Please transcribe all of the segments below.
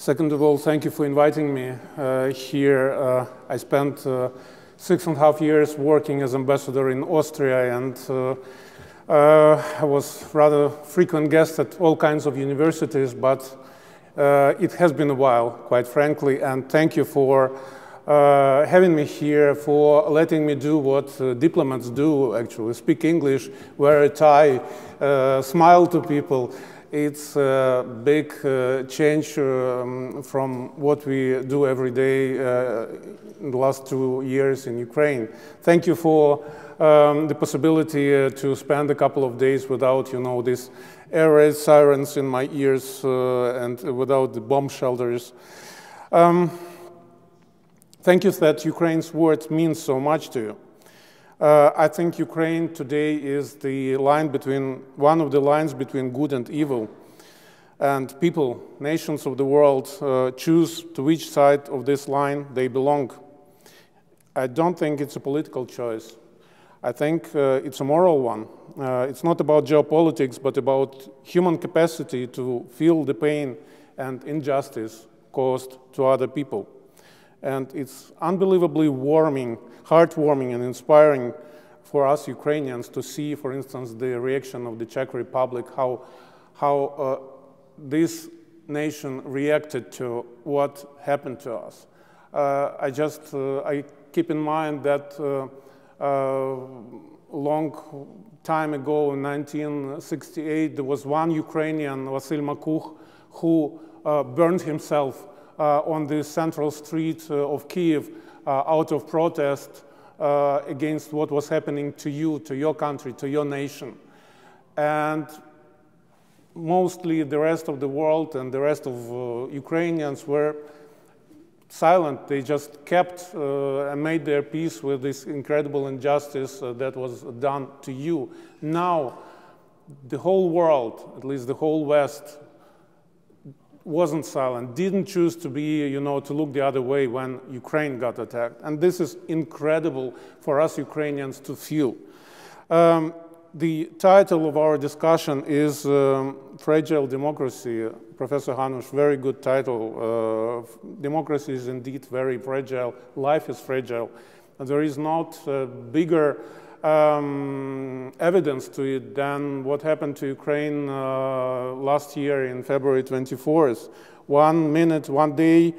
Second of all, thank you for inviting me here. I spent 6.5 years working as ambassador in Austria, and I was rather frequent guest at all kinds of universities, but it has been a while, quite frankly, and thank you for having me here, for letting me do what diplomats do, actually, speak English, wear a tie, smile to people. It's a big change from what we do every day in the last 2 years in Ukraine. Thank you for the possibility to spend a couple of days without, these air raid sirens in my ears and without the bomb shelters. Thank you that Ukraine's words mean so much to you. I think Ukraine today is one of the lines between good and evil. And people, nations of the world, choose to which side of this line they belong. I don't think it's a political choice. I think it's a moral one. It's not about geopolitics, but about human capacity to feel the pain and injustice caused to other people. And it's unbelievably heartwarming and inspiring for us Ukrainians to see, for instance, the reaction of the Czech Republic, how this nation reacted to what happened to us. I keep in mind that long time ago, in 1968, there was one Ukrainian, Vasyl Makuch, who burned himself on the central street of Kiev out of protest against what was happening to you, to your country, to your nation. And mostly the rest of the world and the rest of Ukrainians were silent. They just kept and made their peace with this incredible injustice that was done to you. Now, the whole world, at least the whole West, wasn't silent, didn't choose to be, to look the other way when Ukraine got attacked. And this is incredible for us Ukrainians to feel. The title of our discussion is Fragile Democracy. Professor Hanush, very good title. Democracy is indeed very fragile. Life is fragile. And there is not bigger evidence to it than what happened to Ukraine last year in February 24th. 1 minute, 1 day,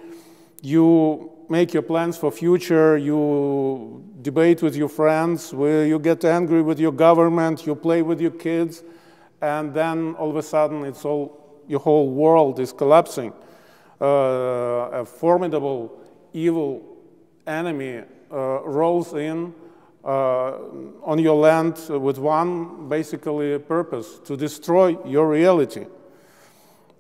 you make your plans for future, you debate with your friends, you get angry with your government, you play with your kids, and then all of a sudden your whole world is collapsing. A formidable, evil enemy rolls in on your land with one basically purpose: to destroy your reality.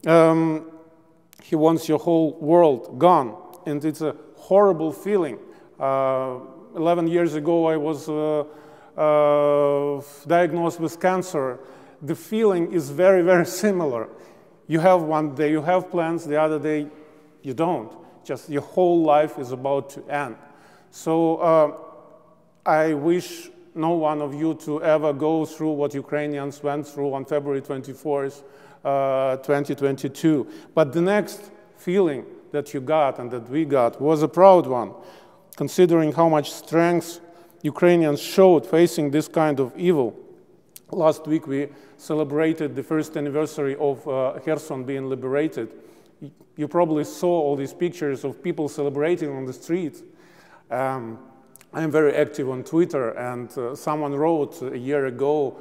He wants your whole world gone, and it's a horrible feeling. 11 years ago, I was diagnosed with cancer. The feeling is very, very similar. You have one day, you have plans, the other day, you don't. Just your whole life is about to end. So I wish no one of you to ever go through what Ukrainians went through on February 24th, 2022. But the next feeling that you got and that we got was a proud one, considering how much strength Ukrainians showed facing this kind of evil. Last week we celebrated the first anniversary of Kherson being liberated. You probably saw all these pictures of people celebrating on the streets. I'm very active on Twitter, and someone wrote a year ago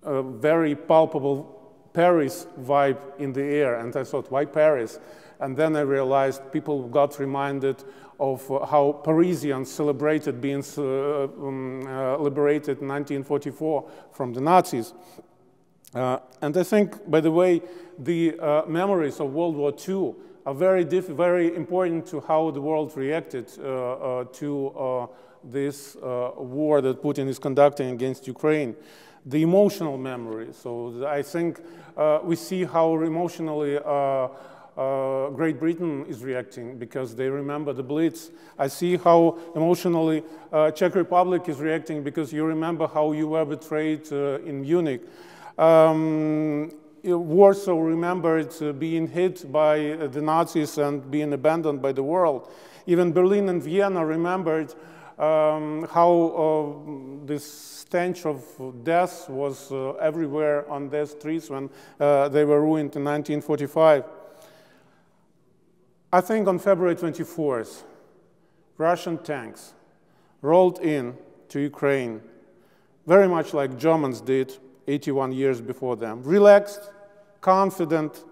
a very palpable Paris vibe in the air, and I thought, why Paris? And then I realized people got reminded of how Parisians celebrated being liberated in 1944 from the Nazis. And I think, by the way, the memories of World War II are very important to how the world reacted to this war that Putin is conducting against Ukraine. The emotional memory. So I think we see how emotionally Great Britain is reacting because they remember the Blitz. I see how emotionally Czech Republic is reacting because you remember how you were betrayed in Munich. Warsaw remembered being hit by the Nazis and being abandoned by the world. Even Berlin and Vienna remembered how this stench of death was everywhere on their streets when they were ruined in 1945. I think on February 24th, Russian tanks rolled in to Ukraine, very much like Germans did 81 years before them, relaxed, confident,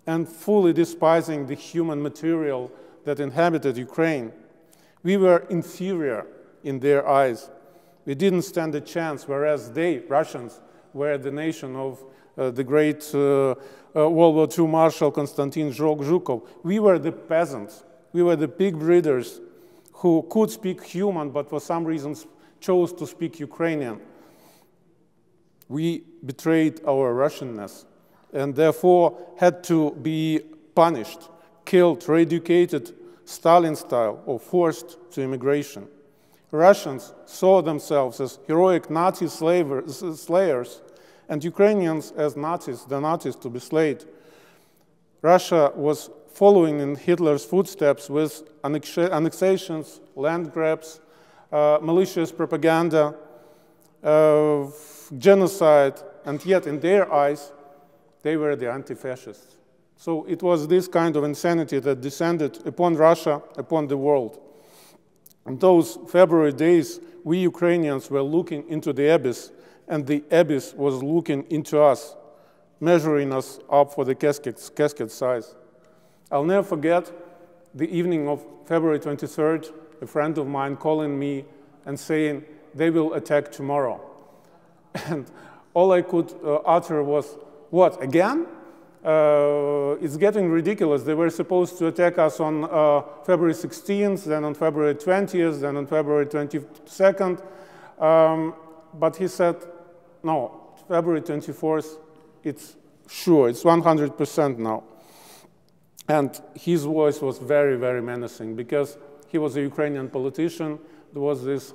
and fully despising the human material that inhabited Ukraine. We were inferior in their eyes. We didn't stand a chance, whereas they, Russians, were the nation of the great World War II Marshal Konstantin Zhukov. We were the peasants. We were the pig breeders who could speak human, but for some reasons chose to speak Ukrainian. We betrayed our Russianness and therefore had to be punished, killed, re-educated, Stalin style, or forced to immigration. Russians saw themselves as heroic Nazi slayers, and Ukrainians as Nazis, the Nazis to be slayed. Russia was following in Hitler's footsteps with annexations, land grabs, malicious propaganda, genocide, and yet in their eyes, they were the anti-fascists. So it was this kind of insanity that descended upon Russia, upon the world. In those February days, we Ukrainians were looking into the abyss, and the abyss was looking into us, measuring us up for the casket size. I'll never forget the evening of February 23rd, a friend of mine calling me and saying, they will attack tomorrow. And all I could utter was, what, again? It's getting ridiculous. They were supposed to attack us on February 16th, then on February 20th, then on February 22nd. But he said, no, February 24th, it's sure, it's 100% now. And his voice was very, very menacing because he was a Ukrainian politician. There was this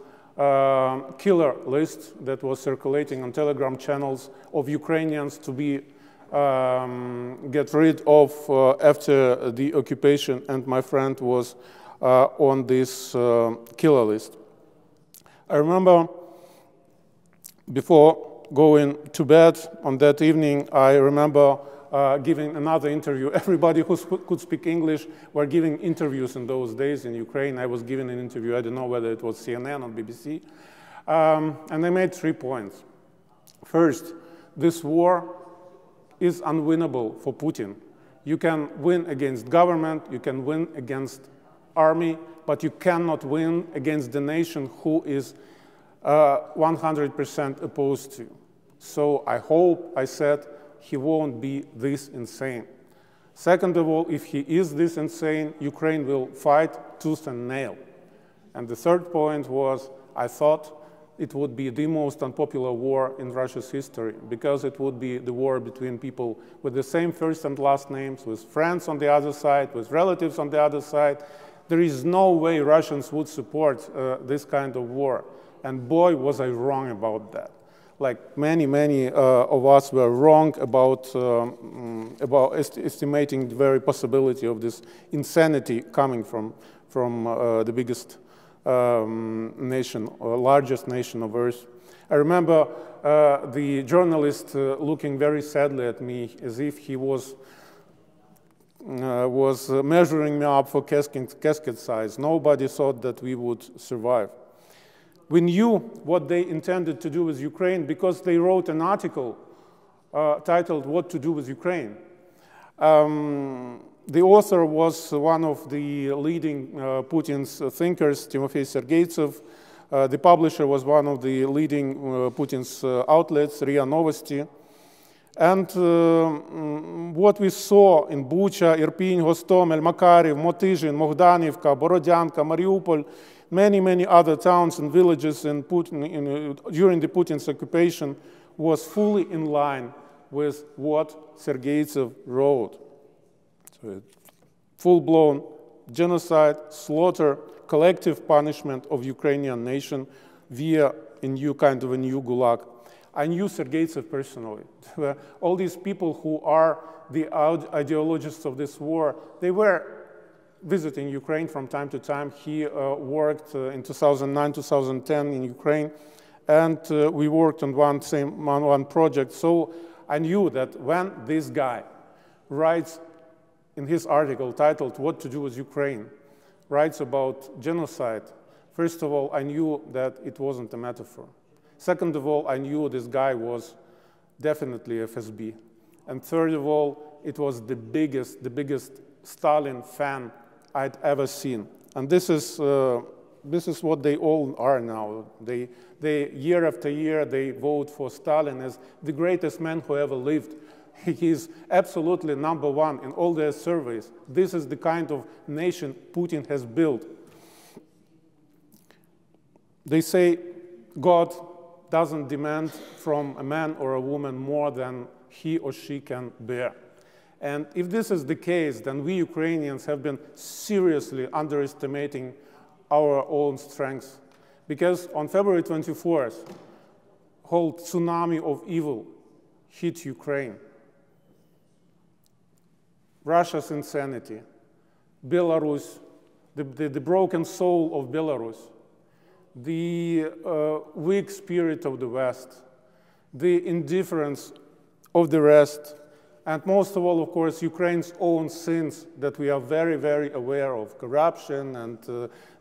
killer list that was circulating on Telegram channels of Ukrainians to be get rid of after the occupation, and my friend was on this killer list. I remember before going to bed on that evening, I remember giving another interview. Everybody who could speak English were giving interviews in those days in Ukraine. I was giving an interview, I don't know whether it was CNN or BBC, and I made 3 points. First, this war is unwinnable for Putin. You can win against government, you can win against army, but you cannot win against the nation who is 100% opposed to you. So I hope, I said, he won't be this insane. Second of all, if he is this insane, Ukraine will fight tooth and nail. And the third point was, I thought it would be the most unpopular war in Russia's history, because it would be the war between people with the same first and last names, with friends on the other side, with relatives on the other side. There is no way Russians would support this kind of war. And boy, was I wrong about that. Like many of us were wrong about estimating the very possibility of this insanity coming from the biggest nation, or largest nation of Earth. I remember the journalist looking very sadly at me, as if he was measuring me up for casket size. Nobody thought that we would survive. We knew what they intended to do with Ukraine because they wrote an article titled "What to Do with Ukraine." The author was one of the leading Putin's thinkers, Timofey Sergeytsev. The publisher was one of the leading Putin's outlets, RIA Novosti. And what we saw in Bucha, Irpin, Hostomel, Makariv, Motyzhin, Mogdanivka, Borodyanka, Mariupol, many other towns and villages in during the Putin's occupation was fully in line with what Sergeytsev wrote. So, full-blown genocide, slaughter, collective punishment of Ukrainian nation via a new kind of a new gulag. I knew Sergeytsev personally. All these people who are the ideologists of this war, they were visiting Ukraine from time to time. He worked in 2009, 2010 in Ukraine, and we worked on one project. So I knew that when this guy writes in his article titled "What to Do with Ukraine," writes about genocide, first of all, I knew that it wasn't a metaphor. Second of all, I knew this guy was definitely FSB. And third of all, it was the biggest Stalin fan I'd ever seen. And this is what they all are now. They year after year, they vote for Stalin as the greatest man who ever lived. He is absolutely #1 in all their surveys. This is the kind of nation Putin has built. They say God doesn't demand from a man or a woman more than he or she can bear. And if this is the case, then we Ukrainians have been seriously underestimating our own strengths. Because on February 24th, whole tsunami of evil hit Ukraine. Russia's insanity, Belarus, the broken soul of Belarus, the weak spirit of the West, the indifference of the rest, and most of all, of course, Ukraine's own sins that we are very, very aware of, corruption and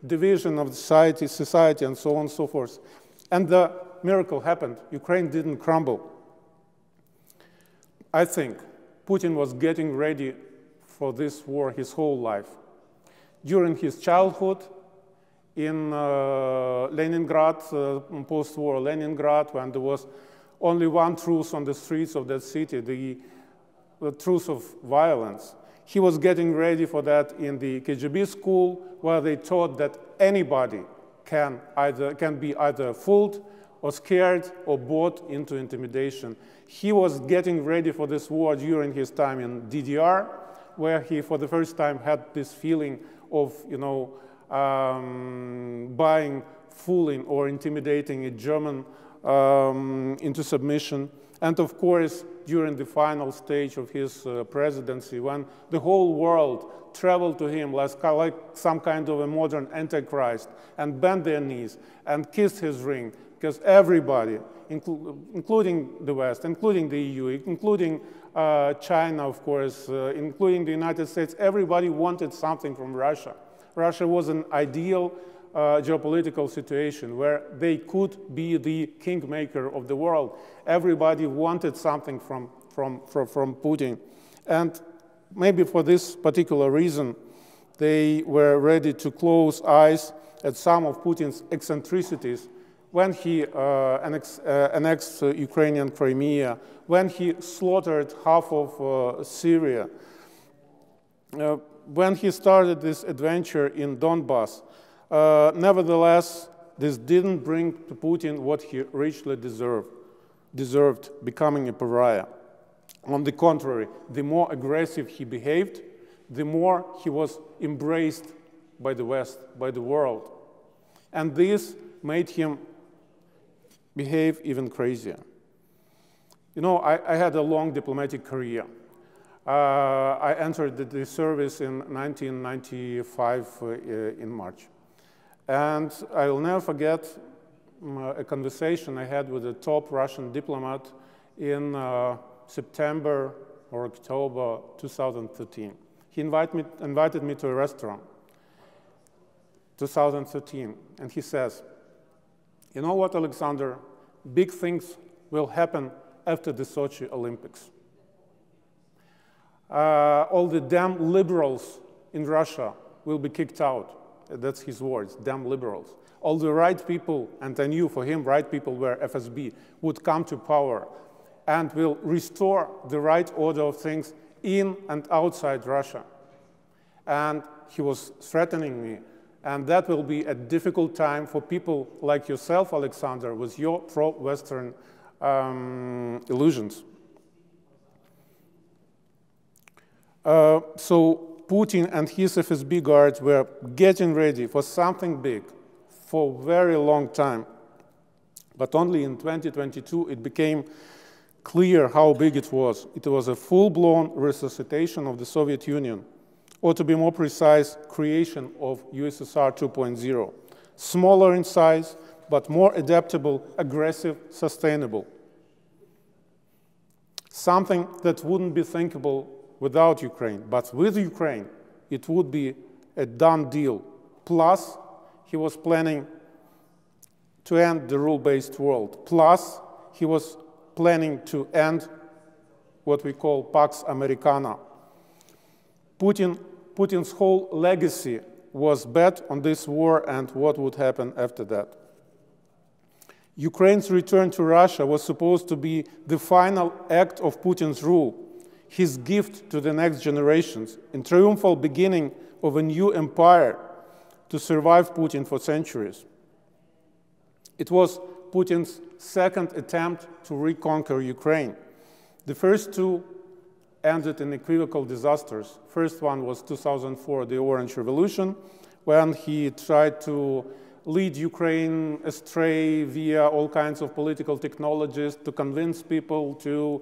division of society, and so on and so forth. And the miracle happened. Ukraine didn't crumble. I think Putin was getting ready for this war his whole life. During his childhood, in Leningrad, post-war Leningrad, when there was only one truth on the streets of that city, the truth of violence. He was getting ready for that in the KGB school, where they taught that anybody can be either fooled or scared or bought into intimidation. He was getting ready for this war during his time in DDR, where he, for the first time, had this feeling of, buying, fooling, or intimidating a German into submission. And of course, during the final stage of his presidency, when the whole world traveled to him like some kind of a modern antichrist and bent their knees and kissed his ring, because everybody, including the West, including the EU, including China, of course, including the United States, everybody wanted something from Russia. Russia was an ideal geopolitical situation where they could be the kingmaker of the world. Everybody wanted something from Putin. And maybe for this particular reason, they were ready to close eyes at some of Putin's eccentricities when he annexed Ukrainian Crimea, when he slaughtered half of Syria, when he started this adventure in Donbass. Nevertheless, this didn't bring to Putin what he richly deserved, becoming a pariah. On the contrary, the more aggressive he behaved, the more he was embraced by the West, by the world. And this made him behave even crazier. I had a long diplomatic career. I entered the service in 1995 in March. And I will never forget a conversation I had with a top Russian diplomat in September or October 2013. He invited me to a restaurant, 2013, and he says, "You know what, Alexander? Big things will happen after the Sochi Olympics. All the damn liberals in Russia will be kicked out." That's his words, damn liberals. All the right people, and I knew for him right people were FSB, would come to power and will restore the right order of things in and outside Russia. And he was threatening me. And that will be a difficult time for people like yourself, Alexander, with your pro-Western illusions. So Putin and his FSB guards were getting ready for something big for a very long time. But only in 2022 it became clear how big it was. It was a full-blown resuscitation of the Soviet Union, or to be more precise, creation of USSR 2.0. Smaller in size, but more adaptable, aggressive, sustainable. Something that wouldn't be thinkable without Ukraine, but with Ukraine, it would be a done deal. Plus, he was planning to end the rule-based world. Plus, he was planning to end what we call Pax Americana. Putin's whole legacy was bet on this war and what would happen after that. Ukraine's return to Russia was supposed to be the final act of Putin's rule, his gift to the next generations, a triumphal beginning of a new empire to survive Putin for centuries. It was Putin's second attempt to reconquer Ukraine. The first two ended in equivocal disasters. First one was 2004, the Orange Revolution, when he tried to lead Ukraine astray via all kinds of political technologies to convince people, to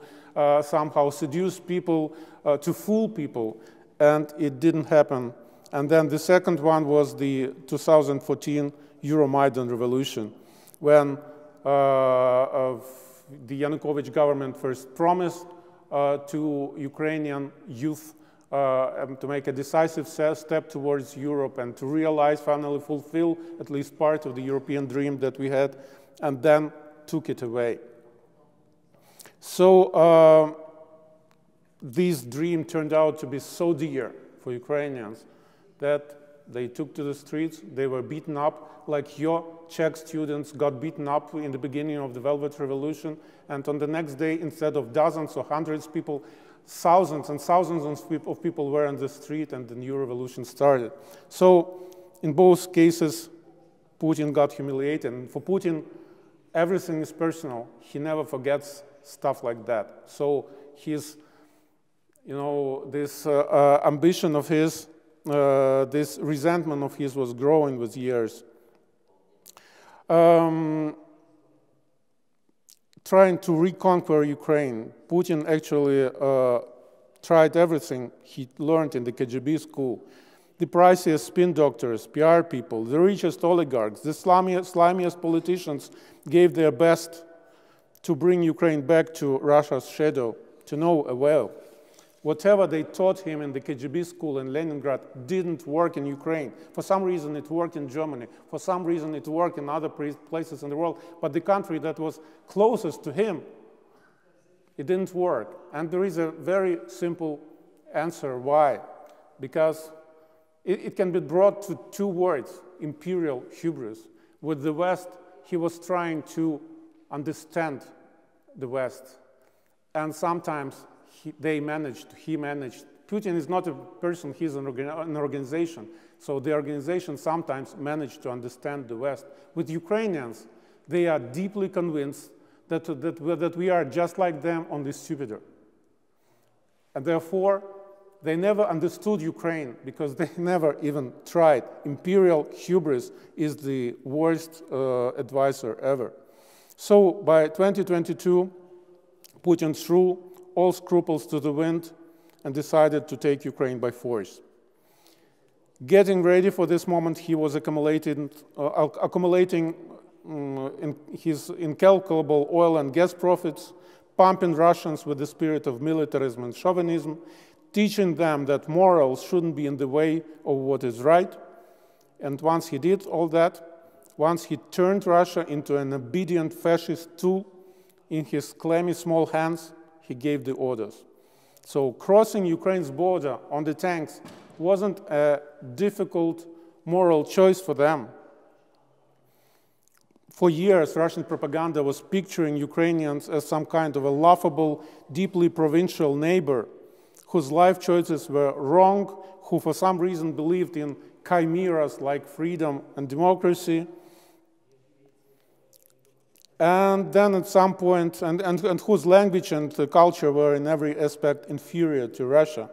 somehow seduce people, to fool people, and it didn't happen. And then the second one was the 2014 Euromaidan revolution, when the Yanukovych government first promised to Ukrainian youth to make a decisive step towards Europe and to realize, finally fulfill at least part of the European dream that we had, and then took it away. So this dream turned out to be so dear for Ukrainians that they took to the streets, they were beaten up, like your Czech students got beaten up in the beginning of the Velvet Revolution, and on the next day, instead of dozens or hundreds of people, thousands and thousands of people were on the street and the new revolution started. So in both cases, Putin got humiliated. And for Putin, everything is personal. He never forgets stuff like that. So his, this ambition of his, this resentment of his was growing with years. Trying to reconquer Ukraine, Putin actually tried everything he learned in the KGB school. The priciest spin doctors, PR people, the richest oligarchs, the slimiest politicians gave their best to bring Ukraine back to Russia's shadow, to no avail. Whatever they taught him in the KGB school in Leningrad didn't work in Ukraine. For some reason it worked in Germany. For some reason it worked in other places in the world. But the country that was closest to him, it didn't work. And there is a very simple answer why. Because it can be brought to two words, imperial hubris. With the West, he was trying to understand the West. And sometimes he managed. Putin is not a person, he's an organization. So the organization sometimes managed to understand the West. With Ukrainians, they are deeply convinced that we are just like them, only stupider. And therefore, they never understood Ukraine because they never even tried. Imperial hubris is the worst advisor ever. So by 2022, Putin threw all scruples to the wind and decided to take Ukraine by force. Getting ready for this moment, he was accumulating his incalculable oil and gas profits, pumping Russians with the spirit of militarism and chauvinism, teaching them that morals shouldn't be in the way of what is right. And once he did all that, once he turned Russia into an obedient fascist tool in his clammy small hands, he gave the orders. So crossing Ukraine's border on the tanks wasn't a difficult moral choice for them. For years, Russian propaganda was picturing Ukrainians as some kind of a laughable, deeply provincial neighbor whose life choices were wrong, who for some reason believed in chimeras like freedom and democracy, and then at some point, and whose language and culture were in every aspect inferior to Russia.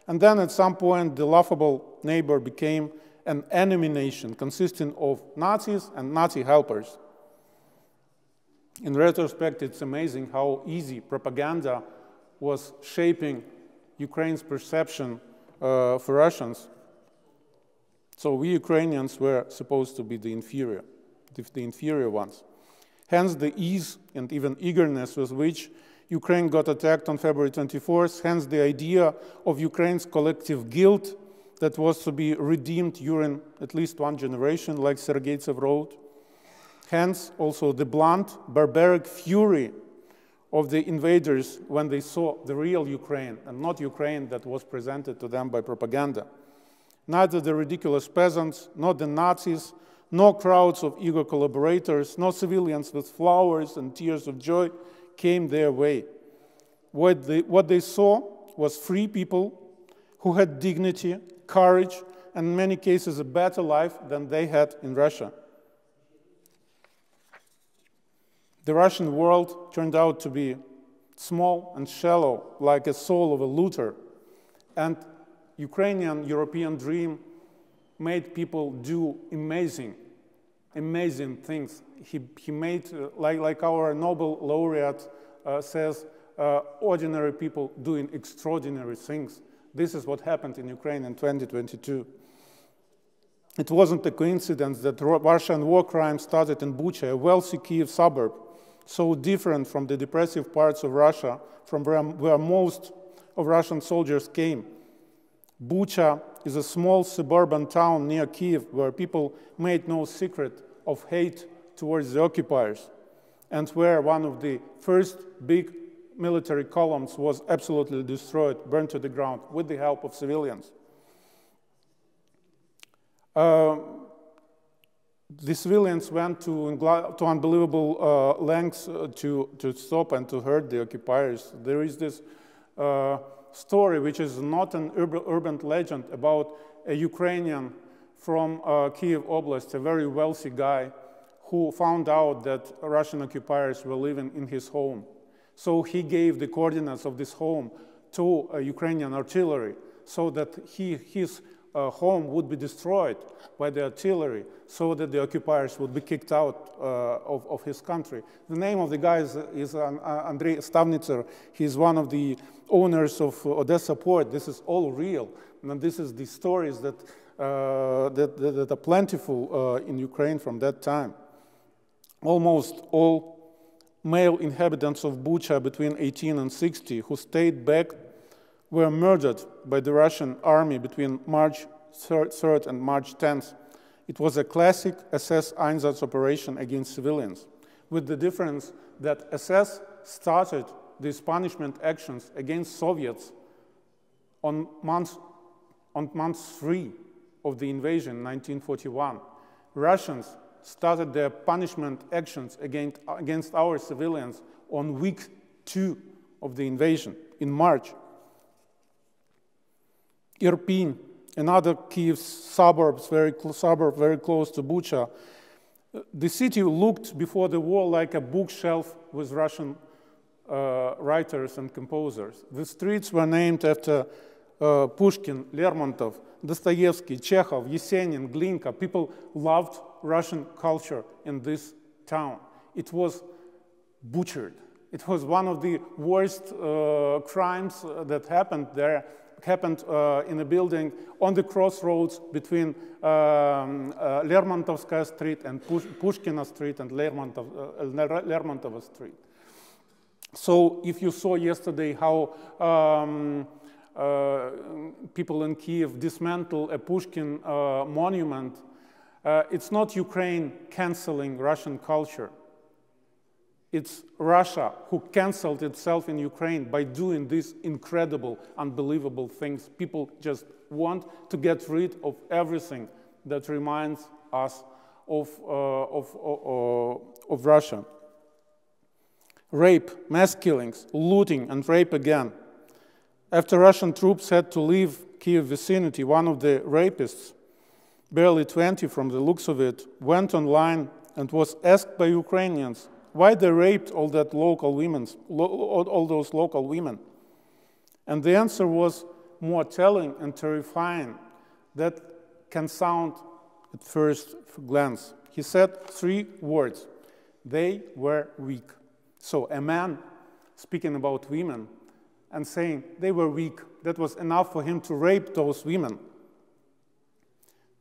And then at some point, the laughable neighbor became an enemy nation consisting of Nazis and Nazi helpers. In retrospect, it's amazing how easy propaganda was shaping Ukraine's perception for Russians. So we Ukrainians were supposed to be the inferior ones. Hence the ease and even eagerness with which Ukraine got attacked on February 24th, hence the idea of Ukraine's collective guilt that was to be redeemed during at least one generation, like Sergeytsev wrote. Hence also the blunt, barbaric fury of the invaders when they saw the real Ukraine and not Ukraine that was presented to them by propaganda. Neither the ridiculous peasants, nor the Nazis, nor crowds of eager collaborators, nor civilians with flowers and tears of joy came their way. What they saw was free people who had dignity, courage, and in many cases a better life than they had in Russia. The Russian world turned out to be small and shallow, like a soul of a looter. And Ukrainian European dream made people do amazing things. He made, like our Nobel laureate says, ordinary people doing extraordinary things. This is what happened in Ukraine in 2022. It wasn't a coincidence that Russian war crimes started in Bucha, a wealthy Kiev suburb, so different from the depressive parts of Russia, from where most of Russian soldiers came. Bucha is a small suburban town near Kiev where people made no secret of hate towards the occupiers, and where one of the first big military columns was absolutely destroyed, burned to the ground, with the help of civilians. The civilians went to unbelievable lengths to stop and to hurt the occupiers. There is this story, which is not an urban legend, about a Ukrainian from Kiev Oblast, a very wealthy guy, who found out that Russian occupiers were living in his home. So he gave the coordinates of this home to Ukrainian artillery so that his home would be destroyed by the artillery so that the occupiers would be kicked out of his country. The name of the guy is Andrei Stavnitzer. He's one of the owners of Odessa Port. This is all real. And this is the stories that are plentiful in Ukraine from that time. Almost all male inhabitants of Bucha between 18 and 60 who stayed back were murdered by the Russian army between March 3rd and March 10th. It was a classic SS Einsatz operation against civilians, with the difference that SS started these punishment actions against Soviets on month 3 of the invasion in 1941. Russians started their punishment actions against our civilians on week 2 of the invasion, in March. Irpin, another Kiev suburb very close to Bucha. The city looked before the war like a bookshelf with Russian writers and composers. The streets were named after Pushkin, Lermontov, Dostoevsky, Chekhov, Yesenin, Glinka. People loved Russian culture in this town. It was butchered. It was one of the worst crimes that happened there. Happened in a building on the crossroads between Lermontovskaya Street and Pushkina Street and Lermontova Street. So if you saw yesterday how people in Kiev dismantle a Pushkin monument, it's not Ukraine canceling Russian culture. It's Russia who canceled itself in Ukraine by doing these incredible, unbelievable things. People just want to get rid of everything that reminds us of Russia. Rape, mass killings, looting, and rape again. After Russian troops had to leave Kiev vicinity, one of the rapists, barely 20 from the looks of it, went online and was asked by Ukrainians why they raped all those local women. And the answer was more telling and terrifying than can sound at first glance. He said 3 words: They were weak. So a man speaking about women and saying they were weak, that was enough for him to rape those women.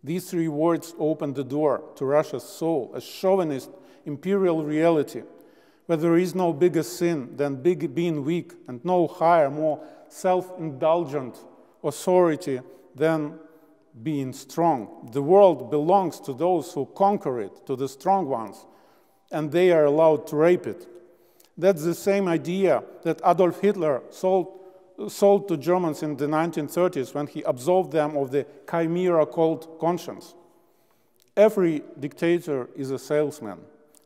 These three words opened the door to Russia's soul, a chauvinist imperial reality, where there is no bigger sin than being weak, and no higher, more self-indulgent authority than being strong. The world belongs to those who conquer it, to the strong ones, and they are allowed to rape it. That's the same idea that Adolf Hitler sold to Germans in the 1930s when he absolved them of the chimera called conscience. Every dictator is a salesman.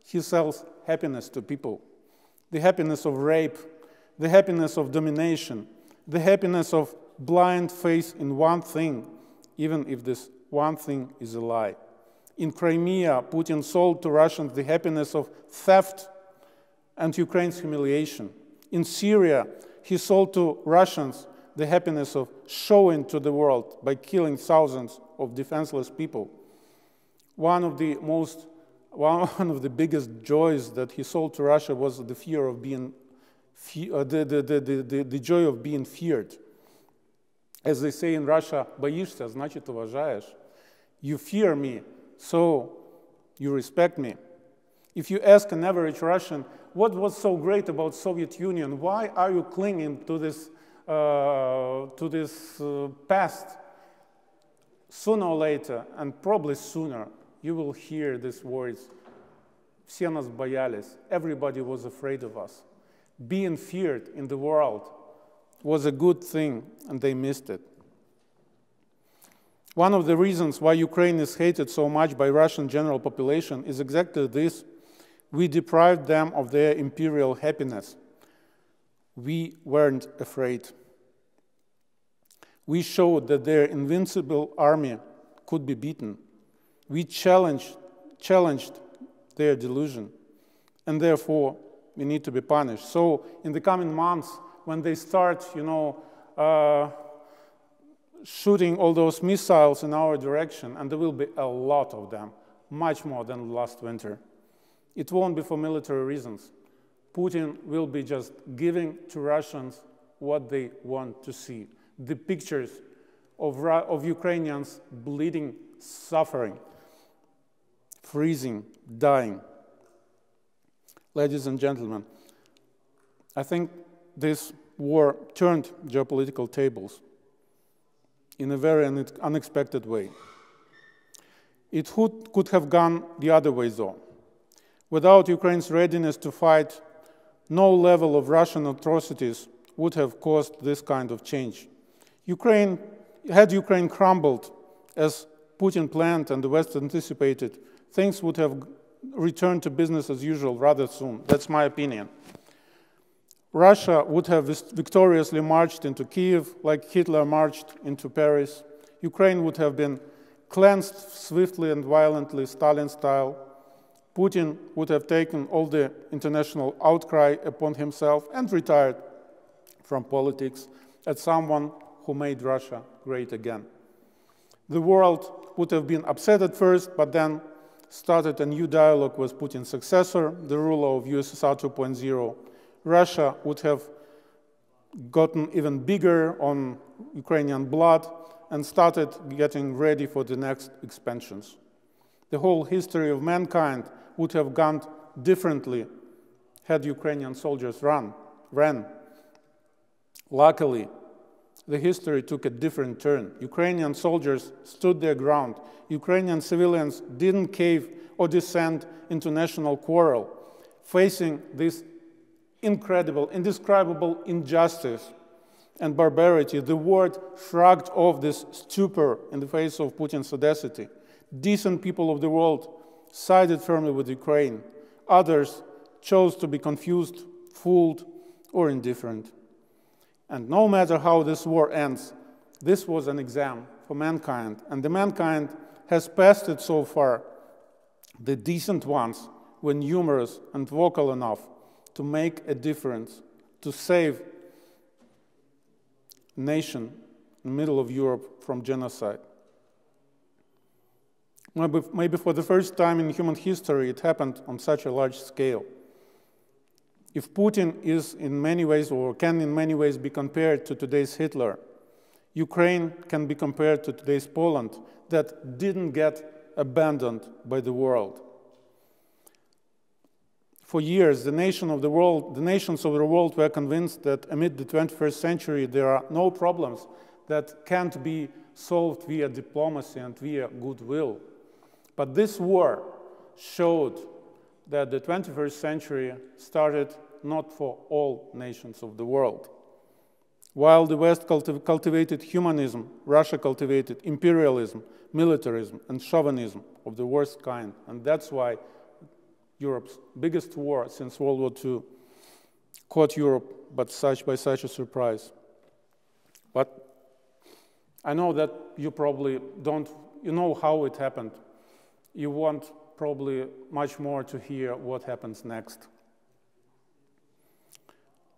He sells happiness to people. The happiness of rape, the happiness of domination, the happiness of blind faith in one thing, even if this one thing is a lie. In Crimea, Putin sold to Russians the happiness of theft and Ukraine's humiliation. In Syria, he sold to Russians the happiness of showing to the world by killing thousands of defenseless people. One of the biggest joys that he sold to Russia was the fear of being, the joy of being feared. As they say in Russia, боишься, значит уважаешь. You fear me, so you respect me. If you ask an average Russian, what was so great about Soviet Union? Why are you clinging to this past? Sooner or later, and probably sooner, you will hear these words. Все нас боялись. Everybody was afraid of us. Being feared in the world was a good thing, and they missed it. One of the reasons why Ukraine is hated so much by Russian general population is exactly this. We deprived them of their imperial happiness. We weren't afraid. We showed that their invincible army could be beaten. We challenged their delusion, and therefore we need to be punished. So in the coming months, when they start, shooting all those missiles in our direction, and there will be a lot of them, much more than last winter, it won't be for military reasons. Putin will be just giving to Russians what they want to see. The pictures of Ukrainians bleeding, suffering, freezing, dying. Ladies and gentlemen, I think this war turned geopolitical tables in a very unexpected way. It could have gone the other way, though. Without Ukraine's readiness to fight, no level of Russian atrocities would have caused this kind of change. Had Ukraine crumbled, as Putin planned and the West anticipated, things would have returned to business as usual rather soon. That's my opinion. Russia would have victoriously marched into Kiev like Hitler marched into Paris. Ukraine would have been cleansed swiftly and violently, Stalin style. Putin would have taken all the international outcry upon himself and retired from politics as someone who made Russia great again. The world would have been upset at first, but then started a new dialogue with Putin's successor, the ruler of USSR 2.0. Russia would have gotten even bigger on Ukrainian blood and started getting ready for the next expansions. The whole history of mankind would have gone differently had Ukrainian soldiers ran. Luckily, the history took a different turn. Ukrainian soldiers stood their ground. Ukrainian civilians didn't cave or descend into national quarrel. Facing this incredible, indescribable injustice and barbarity, the world shrugged off this stupor in the face of Putin's audacity. Decent people of the world sided firmly with Ukraine. Others chose to be confused, fooled, or indifferent. And no matter how this war ends, this was an exam for mankind, and the mankind has passed it so far. The decent ones were numerous and vocal enough to make a difference, to save nation in the middle of Europe from genocide. Maybe for the first time in human history, it happened on such a large scale. If Putin is in many ways, or can in many ways be compared to today's Hitler, Ukraine can be compared to today's Poland that didn't get abandoned by the world. For years, the nations of the world were convinced that amid the 21st century, there are no problems that can't be solved via diplomacy and via goodwill. But this war showed that the 21st century started not for all nations of the world. While the West cultivated humanism, Russia cultivated imperialism, militarism, and chauvinism of the worst kind. And that's why Europe's biggest war since World War II caught Europe by such a surprise. But I know that you probably you know how it happened. You want probably much more to hear what happens next.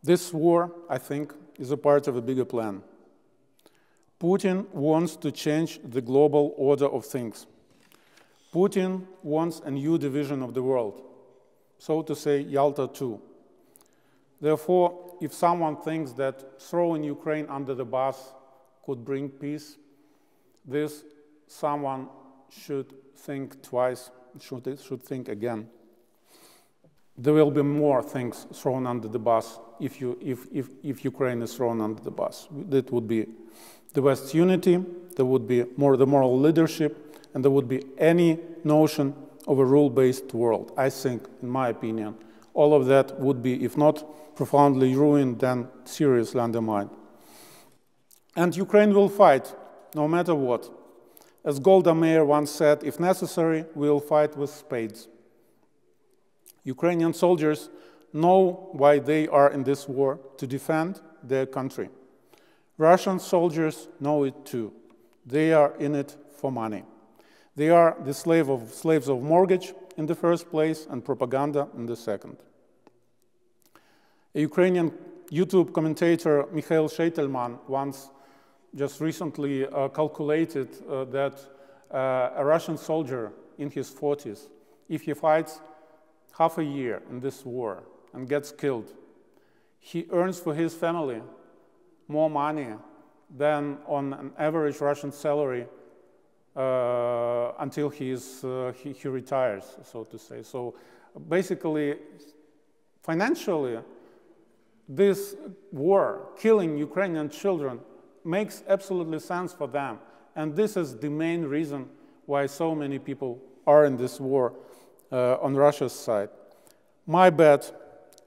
This war, I think, is a part of a bigger plan. Putin wants to change the global order of things. Putin wants a new division of the world, so to say, Yalta II. Therefore, if someone thinks that throwing Ukraine under the bus could bring peace, this someone should think twice, should think again. There will be more things thrown under the bus if Ukraine is thrown under the bus. That would be the West's unity, there would be the moral leadership, and there would be any notion of a rule-based world. I think, in my opinion, all of that would be, if not profoundly ruined, then seriously undermined. And Ukraine will fight, no matter what. As Golda Meir once said, if necessary, we will fight with spades. Ukrainian soldiers know why they are in this war, to defend their country. Russian soldiers know it too. They are in it for money. They are the slaves of mortgage in the first place and propaganda in the second. A Ukrainian YouTube commentator, Mikhail Sheitelman, once just recently calculated that a Russian soldier in his 40s, if he fights half a year in this war and gets killed, he earns for his family more money than on an average Russian salary until he retires, so to say. So basically, financially, this war, killing Ukrainian children, makes absolutely sense for them. And this is the main reason why so many people are in this war on Russia's side. My bet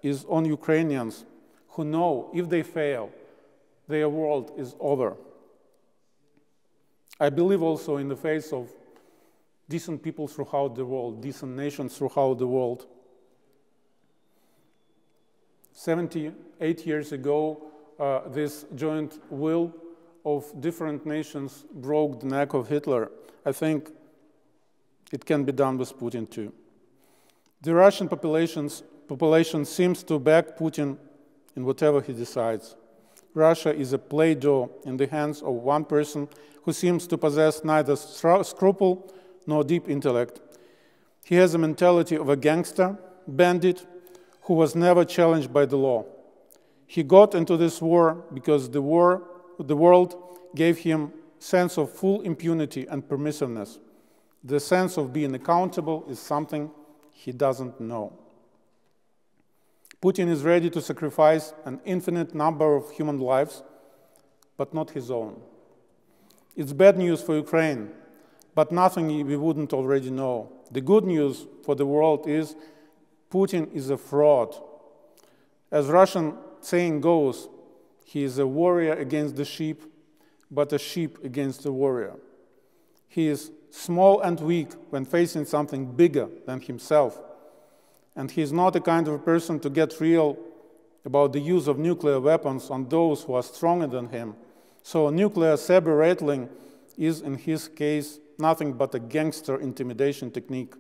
is on Ukrainians who know if they fail, their world is over. I believe also in the face of decent people throughout the world, decent nations throughout the world. 78 years ago, this joint will of different nations broke the neck of Hitler. I think it can be done with Putin too. The Russian population seems to back Putin in whatever he decides. Russia is a play-doh in the hands of one person who seems to possess neither scruple nor deep intellect. He has a mentality of a gangster, bandit, who was never challenged by the law. He got into this war because the world gave him a sense of full impunity and permissiveness. The sense of being accountable is something he doesn't know. Putin is ready to sacrifice an infinite number of human lives, but not his own. It's bad news for Ukraine, but nothing we wouldn't already know. The good news for the world is Putin is a fraud. As Russian saying goes, he is a warrior against the sheep, but a sheep against a warrior. He is small and weak when facing something bigger than himself. And he is not the kind of person to get real about the use of nuclear weapons on those who are stronger than him. So nuclear saber rattling is, in his case, nothing but a gangster intimidation technique.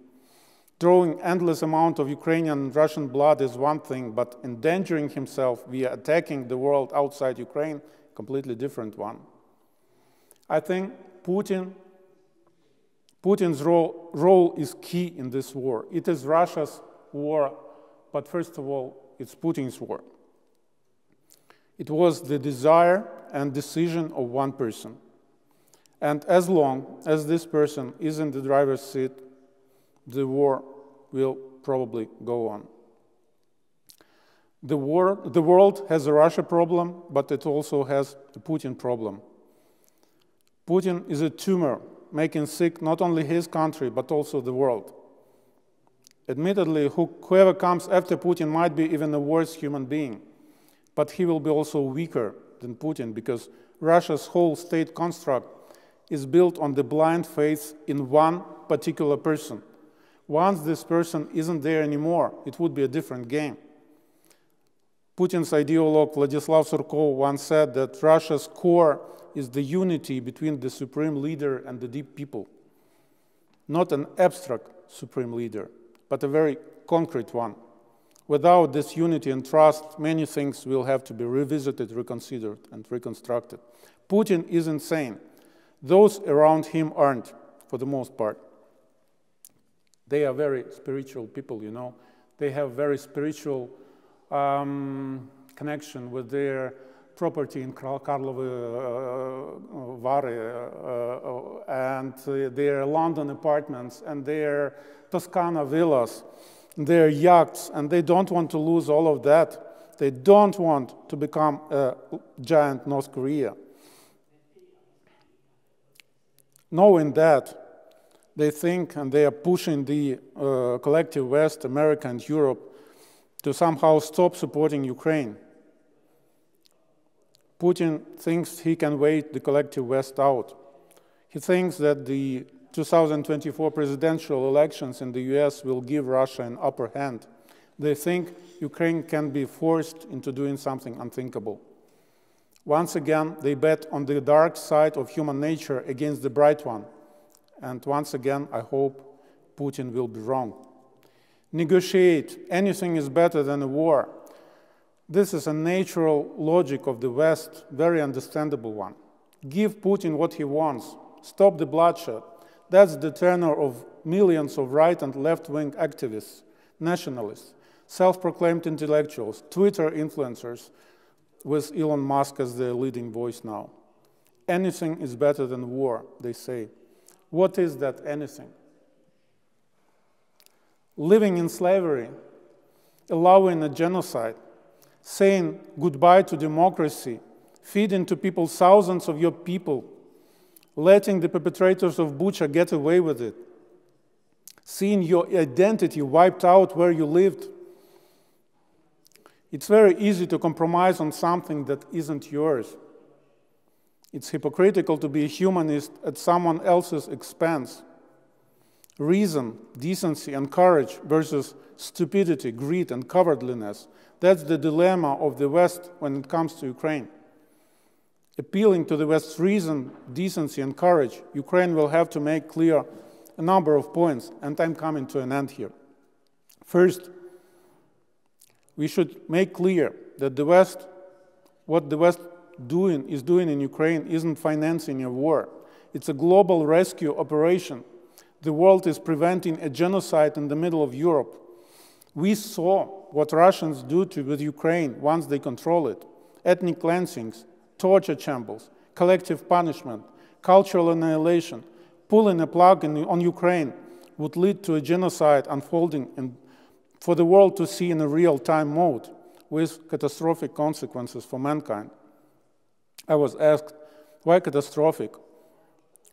Drawing endless amount of Ukrainian and Russian blood is one thing, but endangering himself via attacking the world outside Ukraine, completely different one. I think Putin Putin's role is key in this war. It is Russia's war, but first of all, it's Putin's war. It was the desire and decision of one person. And as long as this person is in the driver's seat, the war will probably go on. The world has a Russia problem, but it also has a Putin problem. Putin is a tumor, making sick not only his country, but also the world. Admittedly, whoever comes after Putin might be even a worse human being, but he will be also weaker than Putin, because Russia's whole state construct is built on the blind faith in one particular person. Once this person isn't there anymore, it would be a different game. Putin's ideologue Vladislav Surkov once said that Russia's core is the unity between the supreme leader and the deep people. Not an abstract supreme leader, but a very concrete one. Without this unity and trust, many things will have to be revisited, reconsidered, and reconstructed. Putin is insane. Those around him aren't, for the most part. They are very spiritual people, you know. They have very spiritual connection with their property in Karlovy Vary and their London apartments and their Toscana villas, their yachts, and they don't want to lose all of that. They don't want to become a giant North Korea. Knowing that, they think and they are pushing the collective West, America and Europe, to somehow stop supporting Ukraine. Putin thinks he can wait the collective West out. He thinks that the 2024 presidential elections in the US will give Russia an upper hand. They think Ukraine can be forced into doing something unthinkable. Once again, they bet on the dark side of human nature against the bright one. And once again, I hope Putin will be wrong. Negotiate. Anything is better than a war. This is a natural logic of the West, very understandable one. Give Putin what he wants. Stop the bloodshed. That's the tenor of millions of right and left-wing activists, nationalists, self-proclaimed intellectuals, Twitter influencers, with Elon Musk as the leading voice now. Anything is better than war, they say. What is that anything? Living in slavery, allowing a genocide, saying goodbye to democracy, feeding to people thousands of your people, letting the perpetrators of Bucha get away with it, seeing your identity wiped out where you lived. It's very easy to compromise on something that isn't yours. It's hypocritical to be a humanist at someone else's expense. Reason, decency, and courage versus stupidity, greed, and cowardliness. That's the dilemma of the West when it comes to Ukraine. Appealing to the West's reason, decency, and courage, Ukraine will have to make clear a number of points, and I'm coming to an end here. First, we should make clear that the West, what the West is doing in Ukraine isn't financing a war. It's a global rescue operation. The world is preventing a genocide in the middle of Europe. We saw what Russians do with Ukraine once they control it. Ethnic cleansings, torture chambers, collective punishment, cultural annihilation. Pulling a plug on Ukraine would lead to a genocide unfolding for the world to see in a real-time mode with catastrophic consequences for mankind. I was asked, why catastrophic?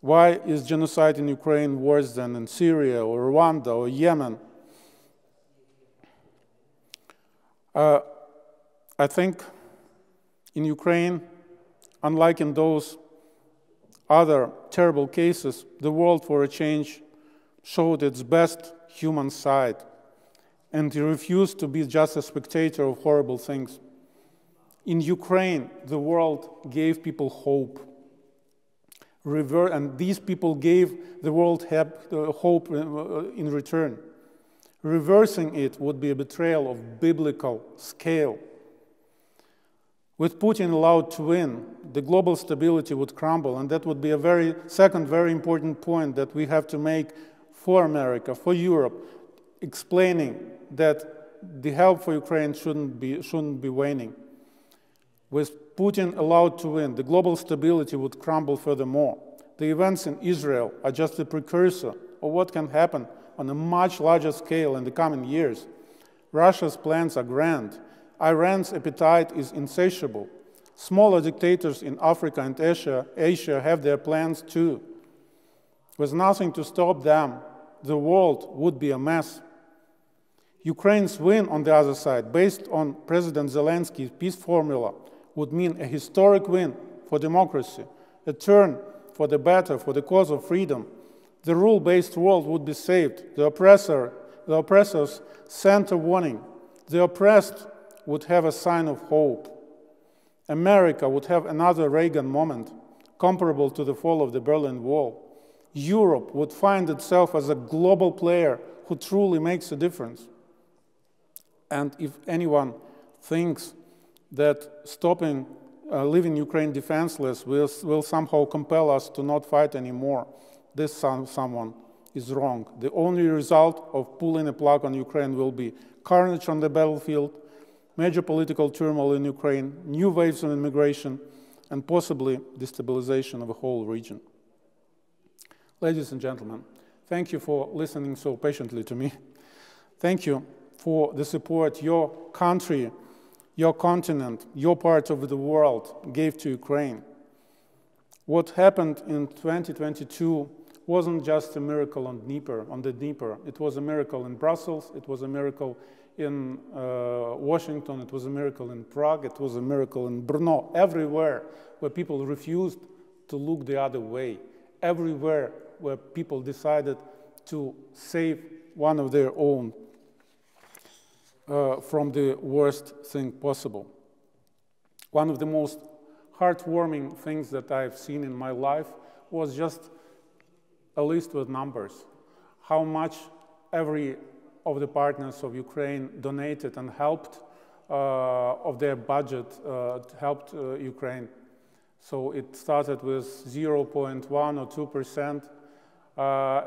Why is genocide in Ukraine worse than in Syria or Rwanda or Yemen? I think in Ukraine, unlike in those other terrible cases, the world for a change showed its best human side and refused to be just a spectator of horrible things. In Ukraine, the world gave people hope. And these people gave the world hope in return. Reversing it would be a betrayal of biblical scale. With Putin allowed to win, the global stability would crumble, and that would be a second very important point that we have to make for America, for Europe, explaining that the help for Ukraine shouldn't be waning. With Putin allowed to win, the global stability would crumble furthermore. The events in Israel are just a precursor of what can happen on a much larger scale in the coming years. Russia's plans are grand. Iran's appetite is insatiable. Smaller dictators in Africa and Asia have their plans too. With nothing to stop them, the world would be a mess. Ukraine's win, on the other side, based on President Zelensky's peace formula, would mean a historic win for democracy, a turn for the better, for the cause of freedom. The rule-based world would be saved. The oppressors sent a warning. The oppressed would have a sign of hope. America would have another Reagan moment, comparable to the fall of the Berlin Wall. Europe would find itself as a global player who truly makes a difference. And if anyone thinks that stopping leaving Ukraine defenseless will somehow compel us to not fight anymore, this someone is wrong. The only result of pulling a plug on Ukraine will be carnage on the battlefield, major political turmoil in Ukraine, new waves of immigration, and possibly destabilization of the whole region. Ladies and gentlemen, thank you for listening so patiently to me. Thank you for the support your country, your continent, your part of the world gave to Ukraine. What happened in 2022 wasn't just a miracle on the Dnieper. It was a miracle in Brussels, it was a miracle in Washington, it was a miracle in Prague, it was a miracle in Brno, everywhere where people refused to look the other way, everywhere where people decided to save one of their own from the worst thing possible. One of the most heartwarming things that I've seen in my life was just a list with numbers. How much every of the partners of Ukraine donated and helped of their budget, helped Ukraine. So it started with 0.1 or 2%,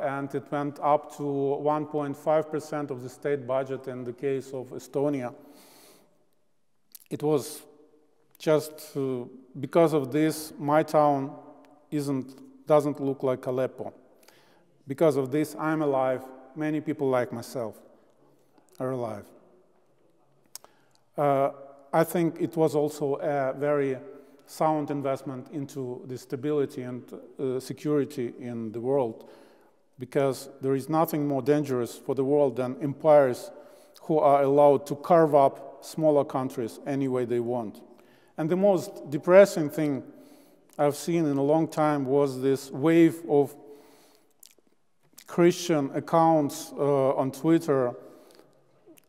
and it went up to 1.5% of the state budget in the case of Estonia. It was just because of this, my town doesn't look like Aleppo. Because of this, I'm alive. Many people like myself are alive. I think it was also a very sound investment into the stability and security in the world, because there is nothing more dangerous for the world than empires who are allowed to carve up smaller countries any way they want. And the most depressing thing I've seen in a long time was this wave of Christian accounts on Twitter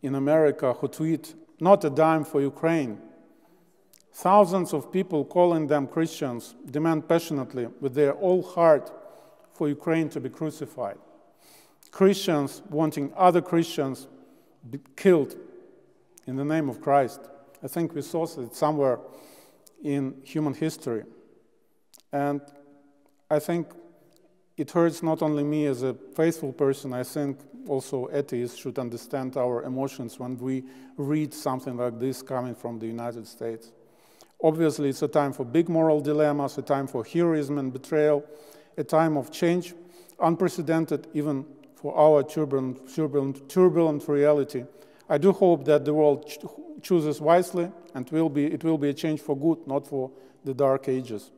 in America who tweet, "Not a dime for Ukraine." Thousands of people calling them Christians demand passionately with their whole heart for Ukraine to be crucified. Christians wanting other Christians be killed in the name of Christ. I think we saw it somewhere in human history. And I think it hurts not only me as a faithful person, I think also atheists should understand our emotions when we read something like this coming from the United States. Obviously, it's a time for big moral dilemmas, a time for heroism and betrayal, a time of change, unprecedented even for our turbulent reality. I do hope that the world chooses wisely, and it will be a change for good, not for the dark ages.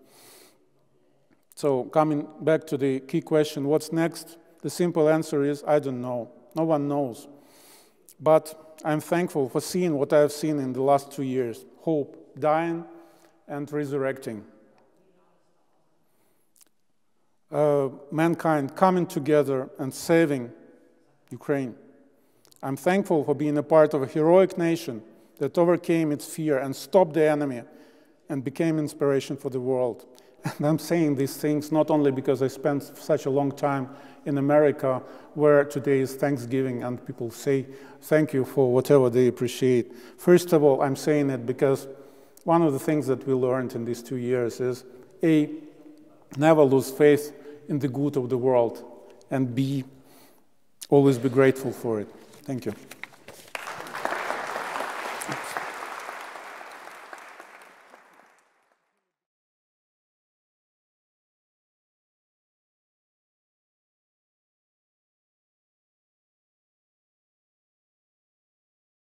So coming back to the key question, what's next? The simple answer is, I don't know. No one knows. But I'm thankful for seeing what I have seen in the last 2 years. Hope, dying and resurrecting. Mankind coming together and saving Ukraine. I'm thankful for being a part of a heroic nation that overcame its fear and stopped the enemy and became inspiration for the world. And I'm saying these things not only because I spent such a long time in America, where today is Thanksgiving and people say thank you for whatever they appreciate. First of all, I'm saying it because one of the things that we learned in these 2 years is A, never lose faith in the good of the world, and B, always be grateful for it. Thank you.